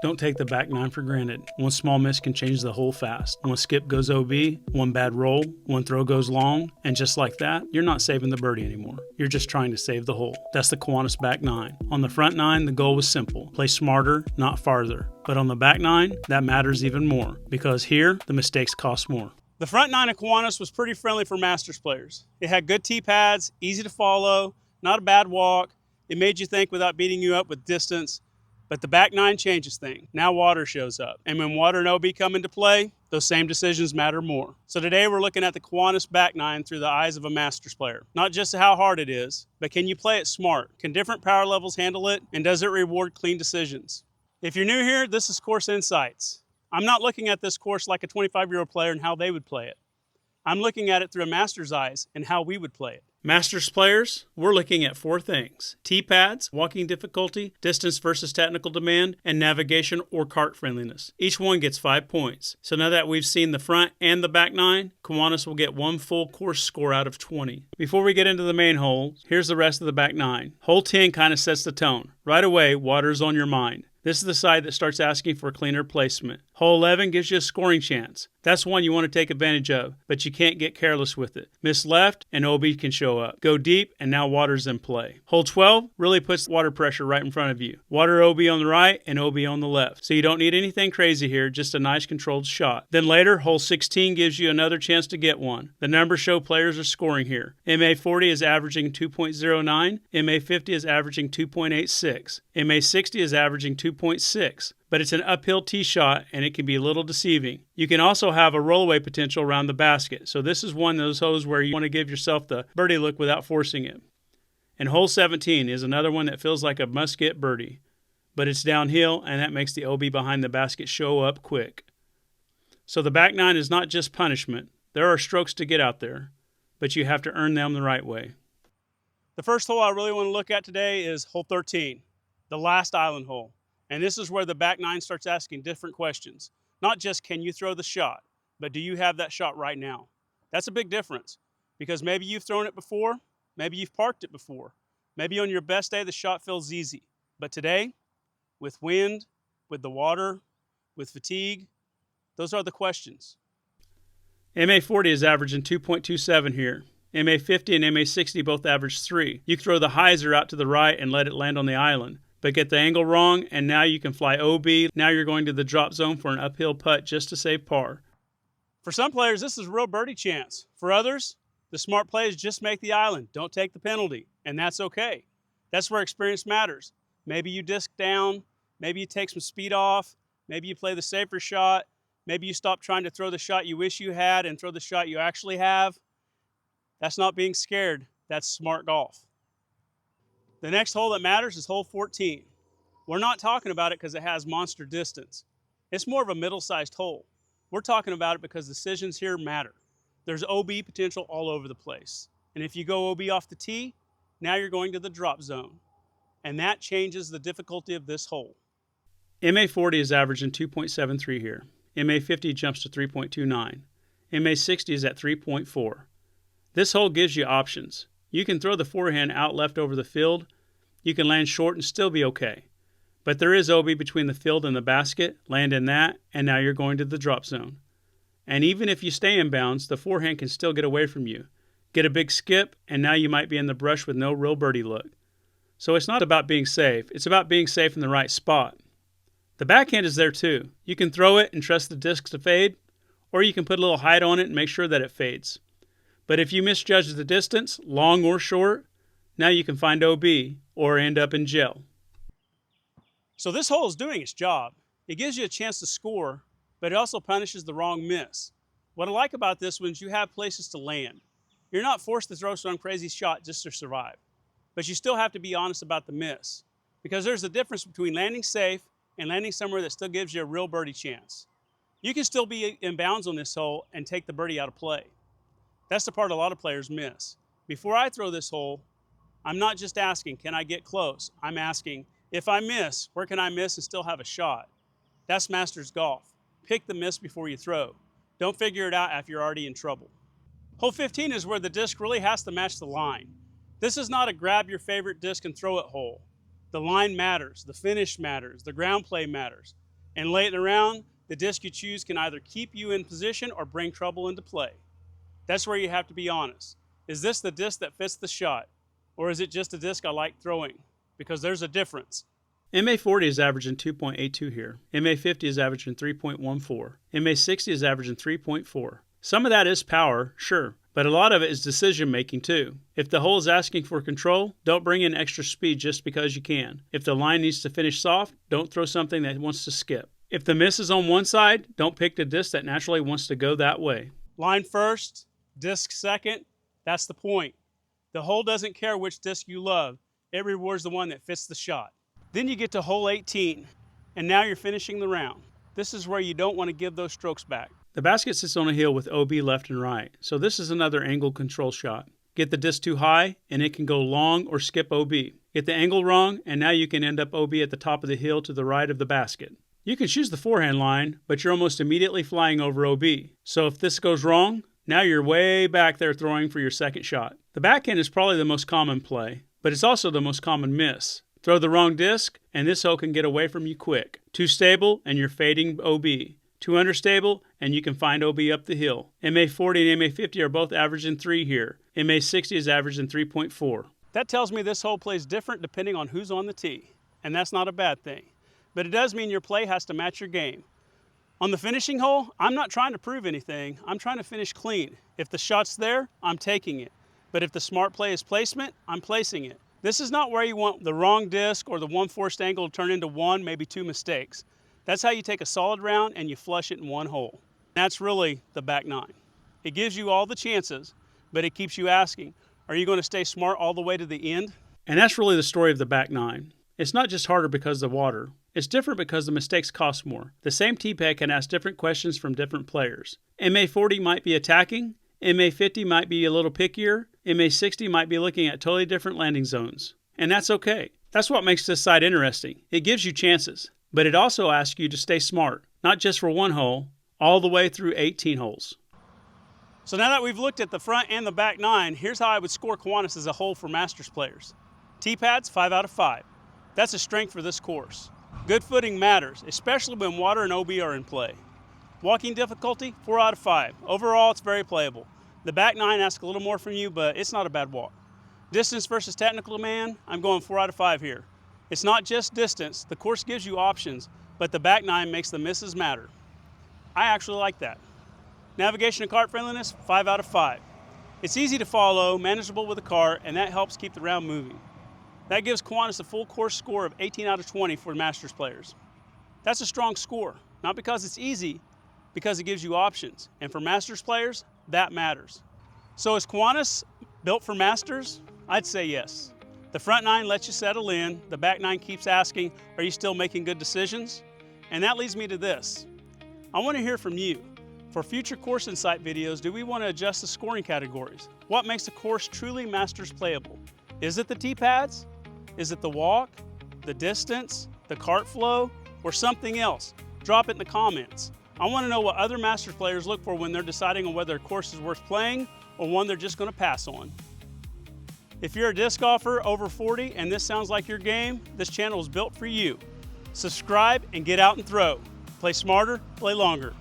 Don't take the back nine for granted. One small miss can change the hole fast. One skip goes OB, one bad roll, one throw goes long, and just like that, you're not saving the birdie anymore. You're just trying to save the hole. That's the Kiwanis back nine. On the front nine, the goal was simple. Play smarter, not farther. But on the back nine, that matters even more, because here, the mistakes cost more. The front nine of Kiwanis was pretty friendly for Masters players. It had good tee pads, easy to follow, not a bad walk. It made you think without beating you up with distance. But the back nine changes things. Now water shows up. And when water and OB come into play, those same decisions matter more. So today we're looking at the Kiwanis back nine through the eyes of a Masters player. Not just how hard it is, but can you play it smart? Can different power levels handle it? And does it reward clean decisions? If you're new here, this is Course Insights. I'm not looking at this course like a 25-year-old player and how they would play it. I'm looking at it through a Master's eyes and how we would play it. Masters players, we're looking at 4 things: tee pads, walking difficulty, distance versus technical demand, and navigation or cart friendliness. Each one gets 5 points. So now that we've seen the front and the back nine, Kiwanis will get 1 full course score out of 20. Before we get into the main hole, here's the rest of the back nine. Hole 10 kind of sets the tone. Right away, water's on your mind. This is the side that starts asking for cleaner placement. Hole 11 gives you a scoring chance. That's one you want to take advantage of, but you can't get careless with it. Miss left and OB can show up. Go deep and now water's in play. Hole 12 really puts water pressure right in front of you. Water OB on the right and OB on the left. So you don't need anything crazy here, just a nice controlled shot. Then later, hole 16 gives you another chance to get one. The numbers show players are scoring here. MA40 is averaging 2.09. MA50 is averaging 2.86. MA60 is averaging 2.6. But it's an uphill tee shot and it can be a little deceiving. You can also have a rollaway potential around the basket. So this is one of those holes where you want to give yourself the birdie look without forcing it. And hole 17 is another one that feels like a must-get birdie. But it's downhill and that makes the OB behind the basket show up quick. So the back nine is not just punishment. There are strokes to get out there, but you have to earn them the right way. The first hole I really want to look at today is hole 13, the last island hole. And this is where the back nine starts asking different questions. Not just can you throw the shot, but do you have that shot right now? That's a big difference because maybe you've thrown it before, maybe you've parked it before. Maybe on your best day the shot feels easy. But today, with wind, with the water, with fatigue, those are the questions. MA40 is averaging 2.27 here. MA50 and MA60 both average 3. You throw the hyzer out to the right and let it land on the island. But get the angle wrong, and now you can fly OB. Now you're going to the drop zone for an uphill putt just to save par. For some players, this is a real birdie chance. For others, the smart play is just make the island. Don't take the penalty, and that's okay. That's where experience matters. Maybe you disc down. Maybe you take some speed off. Maybe you play the safer shot. Maybe you stop trying to throw the shot you wish you had and throw the shot you actually have. That's not being scared. That's smart golf. The next hole that matters is hole 14. We're not talking about it because it has monster distance. It's more of a middle-sized hole. We're talking about it because decisions here matter. There's OB potential all over the place. And if you go OB off the tee, now you're going to the drop zone. And that changes the difficulty of this hole. MA40 is averaging 2.73 here. MA50 jumps to 3.29. MA60 is at 3.4. This hole gives you options. You can throw the forehand out left over the field. You can land short and still be okay. But there is OB between the field and the basket. Land in that, and now you're going to the drop zone. And even if you stay in bounds, the forehand can still get away from you. Get a big skip, and now you might be in the brush with no real birdie look. So it's not about being safe. It's about being safe in the right spot. The backhand is there too. You can throw it and trust the disc to fade, or you can put a little height on it and make sure that it fades. But if you misjudge the distance, long or short, now you can find OB or end up in jail. So this hole is doing its job. It gives you a chance to score, but it also punishes the wrong miss. What I like about this one is you have places to land. You're not forced to throw some crazy shot just to survive, but you still have to be honest about the miss because there's a difference between landing safe and landing somewhere that still gives you a real birdie chance. You can still be in bounds on this hole and take the birdie out of play. That's the part a lot of players miss. Before I throw this hole, I'm not just asking, can I get close? I'm asking, if I miss, where can I miss and still have a shot? That's Masters golf. Pick the miss before you throw. Don't figure it out after you're already in trouble. Hole 15 is where the disc really has to match the line. This is not a grab your favorite disc and throw it hole. The line matters, the finish matters, the ground play matters. And late in the round, the disc you choose can either keep you in position or bring trouble into play. That's where you have to be honest. Is this the disc that fits the shot? Or is it just a disc I like throwing? Because there's a difference. MA40 is averaging 2.82 here. MA50 is averaging 3.14. MA60 is averaging 3.4. Some of that is power, sure, but a lot of it is decision making too. If the hole is asking for control, don't bring in extra speed just because you can. If the line needs to finish soft, don't throw something that wants to skip. If the miss is on one side, don't pick the disc that naturally wants to go that way. Line first, disc second, that's the point. The hole doesn't care which disc you love. It rewards the one that fits the shot. Then you get to hole 18, and now you're finishing the round. This is where you don't want to give those strokes back. The basket sits on a hill with OB left and right, so this is another angle control shot. Get the disc too high, and it can go long or skip OB. Get the angle wrong, and now you can end up OB at the top of the hill to the right of the basket. You can choose the forehand line, but you're almost immediately flying over OB. So if this goes wrong, now you're way back there throwing for your second shot. The backhand is probably the most common play, but it's also the most common miss. Throw the wrong disc, and this hole can get away from you quick. Too stable, and you're fading OB. Too understable, and you can find OB up the hill. MA40 and MA50 are both averaging 3 here. MA60 is averaging 3.4. That tells me this hole plays different depending on who's on the tee, and that's not a bad thing. But it does mean your play has to match your game. On the finishing hole, I'm not trying to prove anything. I'm trying to finish clean. If the shot's there, I'm taking it. But if the smart play is placement, I'm placing it. This is not where you want the wrong disc or the one forced angle to turn into one, maybe two mistakes. That's how you take a solid round and you flush it in one hole. That's really the back nine. It gives you all the chances, but it keeps you asking, are you going to stay smart all the way to the end? And that's really the story of the back nine. It's not just harder because of water. It's different because the mistakes cost more. The same tee pad can ask different questions from different players. MA40 might be attacking, MA50 might be a little pickier, MA60 might be looking at totally different landing zones. And that's okay. That's what makes this site interesting. It gives you chances, but it also asks you to stay smart, not just for one hole, all the way through 18 holes. So now that we've looked at the front and the back nine, here's how I would score Kiwanis as a whole for Masters players. Tee pads, 5 out of 5. That's a strength for this course. Good footing matters, especially when water and OB are in play. Walking difficulty, 4 out of 5. Overall, it's very playable. The back nine asks a little more from you, but it's not a bad walk. Distance versus technical demand, I'm going 4 out of 5 here. It's not just distance. The course gives you options, but the back nine makes the misses matter. I actually like that. Navigation and cart friendliness, 5 out of 5. It's easy to follow, manageable with a cart, and that helps keep the round moving. That gives Kiwanis a full course score of 18 out of 20 for Masters players. That's a strong score, not because it's easy, because it gives you options. And for Masters players, that matters. So is Kiwanis built for Masters? I'd say yes. The front nine lets you settle in. The back nine keeps asking, are you still making good decisions? And that leads me to this. I want to hear from you. For future Course Insight videos, do we want to adjust the scoring categories? What makes a course truly Masters playable? Is it the tee pads? Is it the walk, the distance, the cart flow, or something else? Drop it in the comments. I want to know what other Masters players look for when they're deciding on whether a course is worth playing or one they're just going to pass on. If you're a disc golfer over 40 and this sounds like your game, this channel is built for you. Subscribe and get out and throw. Play smarter, play longer.